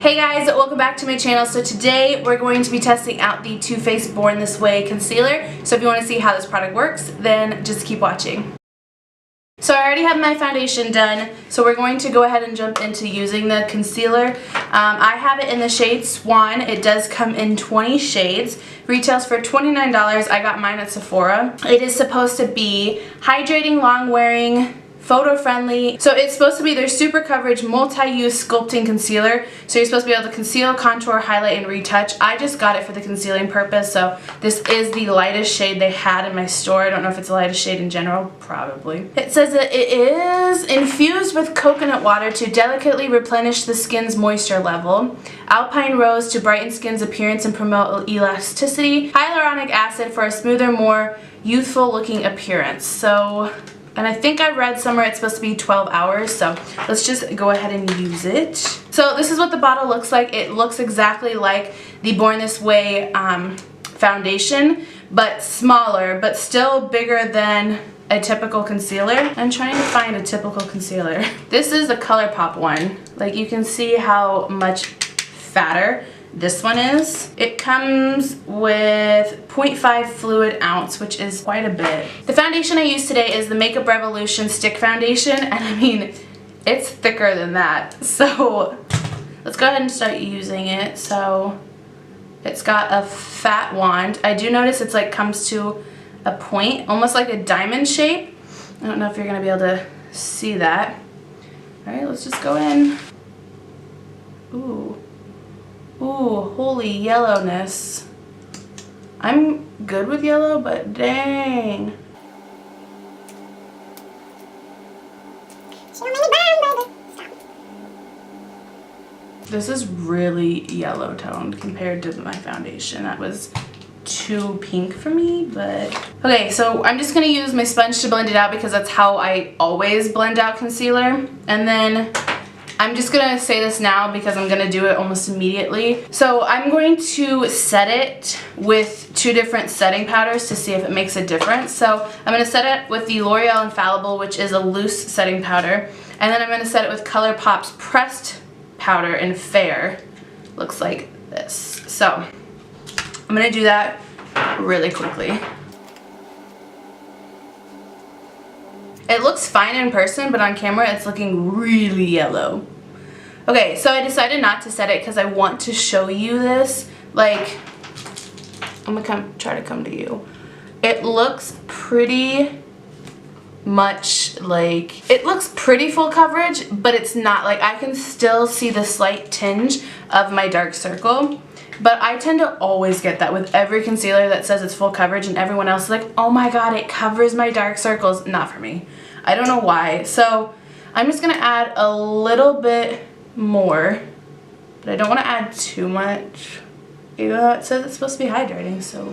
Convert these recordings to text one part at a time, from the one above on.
Hey guys, welcome back to my channel. So today we're going to be testing out the Too Faced Born This Way concealer. So if you want to see how this product works, then just keep watching. So I already have my foundation done, so we're going to go ahead and jump into using the concealer. I have it in the shade Swan. It does come in 20 shades. Retails for $29. I got mine at Sephora. It is supposed to be hydrating, long-wearing, photo-friendly. So it's supposed to be their super coverage multi-use sculpting concealer. So you're supposed to be able to conceal, contour, highlight, and retouch. I just got it for the concealing purpose. So this is the lightest shade they had in my store. I don't know if it's the lightest shade in general. Probably. It says that it is infused with coconut water to delicately replenish the skin's moisture level. Alpine rose to brighten skin's appearance and promote elasticity. Hyaluronic acid for a smoother, more youthful looking appearance. So, and I think I read somewhere it's supposed to be 12 hours, so let's just go ahead and use it. So this is what the bottle looks like. It looks exactly like the Born This Way foundation, but smaller, but still bigger than a typical concealer. I'm trying to find a typical concealer. This is the ColourPop one. Like, you can see how much fatter this one is. It comes with 0.5 fluid ounce, which is quite a bit. The foundation I use today is the Makeup Revolution Stick Foundation, and I mean, it's thicker than that. So let's go ahead and start using it. So it's got a fat wand. I do notice it's like comes to a point, almost like a diamond shape. I don't know if you're gonna be able to see that. All right, let's just go in. Ooh. Ooh, holy yellowness. I'm good with yellow, but dang. This is really yellow toned compared to my foundation. That was too pink for me, but okay, so I'm just gonna use my sponge to blend it out because that's how I always blend out concealer. And then I'm just gonna say this now because I'm gonna do it almost immediately. So I'm going to set it with two different setting powders to see if it makes a difference. So I'm gonna set it with the L'Oreal Infallible, which is a loose setting powder. And then I'm gonna set it with ColourPop's pressed powder in Fair. Looks like this. So I'm gonna do that really quickly. It looks fine in person, but on camera it's looking really yellow. Okay, so I decided not to set it because I want to show you this. Like, I'm gonna try to come to you. It looks pretty much like, it looks pretty full coverage, but it's not. Like, I can still see the slight tinge of my dark circle. But I tend to always get that with every concealer that says it's full coverage, and everyone else is like, oh my god, it covers my dark circles. Not for me. I don't know why. So I'm just gonna add a little bit more, but I don't want to add too much. Even though it says it's supposed to be hydrating, so.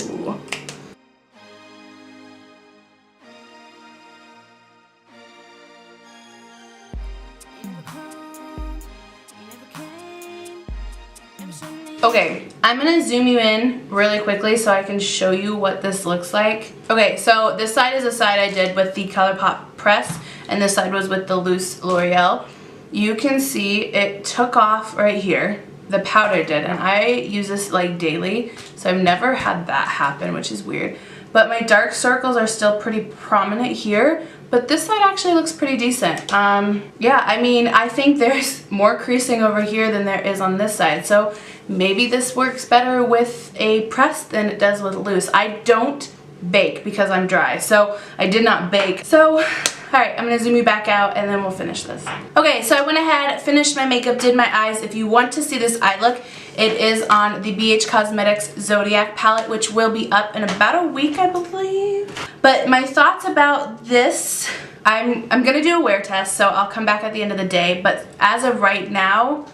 Okay, I'm gonna zoom you in really quickly so I can show you what this looks like. Okay, so this side is the side I did with the ColourPop press, and this side was with the loose L'Oreal. You can see it took off right here. The powder did, and I use this like daily, so I've never had that happen, which is weird. But my dark circles are still pretty prominent here, but this side actually looks pretty decent. Yeah, I mean, I think there's more creasing over here than there is on this side, so maybe this works better with a press than it does with loose. I don't bake because I'm dry, so I did not bake. So, alright, I'm going to zoom you back out and then we'll finish this. Okay, so I went ahead, finished my makeup, did my eyes. If you want to see this eye look, it is on the BH Cosmetics Zodiac palette, which will be up in about a week, I believe. But my thoughts about this, I'm going to do a wear test, so I'll come back at the end of the day. But as of right now,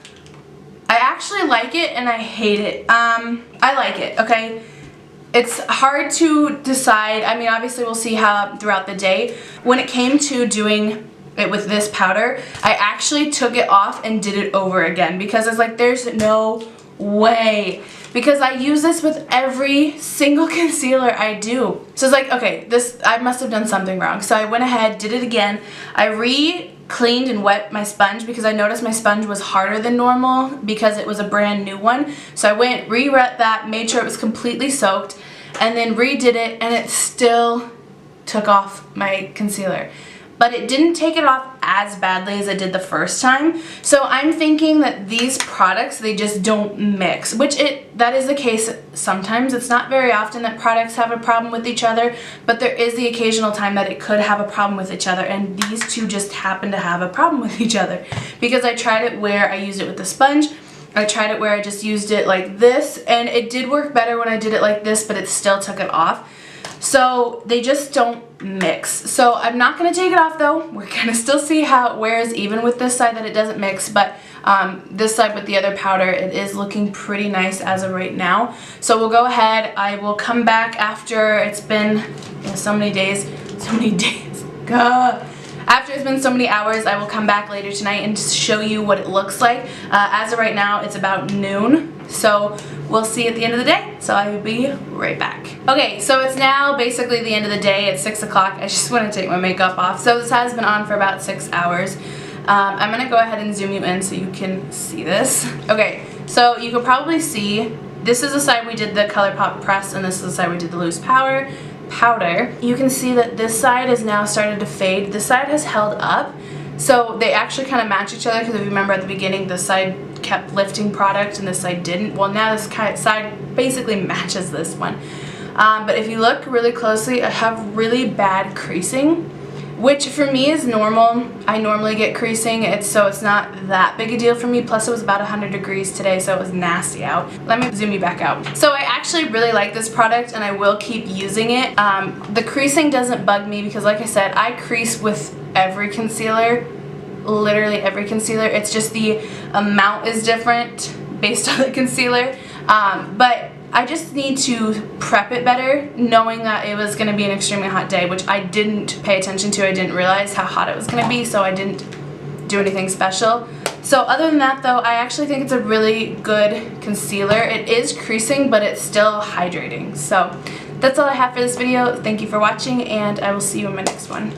I actually like it and I hate it. I like it, okay? It's hard to decide. I mean, obviously we'll see how throughout the day. When it came to doing it with this powder, I actually took it off and did it over again because it's like, there's no way. Because I use this with every single concealer I do. So it's like, okay, this, I must have done something wrong. So I went ahead, did it again. I cleaned and wet my sponge because I noticed my sponge was harder than normal because it was a brand new one. So I went, re-wet that, made sure it was completely soaked, and then redid it, and it still took off my concealer. But it didn't take it off as badly as it did the first time. So I'm thinking that these products, they just don't mix, which that is the case sometimes. It's not very often that products have a problem with each other, but there is the occasional time that it could have a problem with each other, and these two just happen to have a problem with each other. Because I tried it where I used it with the sponge, I tried it where I just used it like this, and it did work better when I did it like this, but it still took it off. So they just don't mix. So I'm not going to take it off though. We're going to still see how it wears even with this side that it doesn't mix, but this side with the other powder, it is looking pretty nice as of right now. So we'll go ahead. I will come back after it's been so many days. After it's been so many hours, I will come back later tonight and show you what it looks like. As of right now, it's about noon. So we'll see at the end of the day. So I will be right back. Okay, so it's now basically the end of the day. It's 6 o'clock. I just want to take my makeup off. So this has been on for about 6 hours. I'm going to go ahead and zoom you in so you can see this. Okay, so you can probably see this is the side we did the ColourPop press, and this is the side we did the loose powder. You can see that this side is now started to fade. This side has held up. So they actually kind of match each other, because if you remember at the beginning, this side kept lifting product and this side didn't. Well, now this side basically matches this one. But if you look really closely, I have really bad creasing, which for me is normal. I normally get creasing, so it's not that big a deal for me. Plus it was about 100 degrees today, so it was nasty out. Let me zoom you back out. So I actually really like this product, and I will keep using it. The creasing doesn't bug me because, like I said, I crease with every concealer, literally every concealer. It's just the amount is different based on the concealer. But I just need to prep it better, knowing that it was going to be an extremely hot day, which I didn't pay attention to. I didn't realize how hot it was going to be, so I didn't do anything special. So other than that though, I actually think it's a really good concealer. It is creasing, but it's still hydrating. So that's all I have for this video. Thank you for watching, and I will see you in my next one.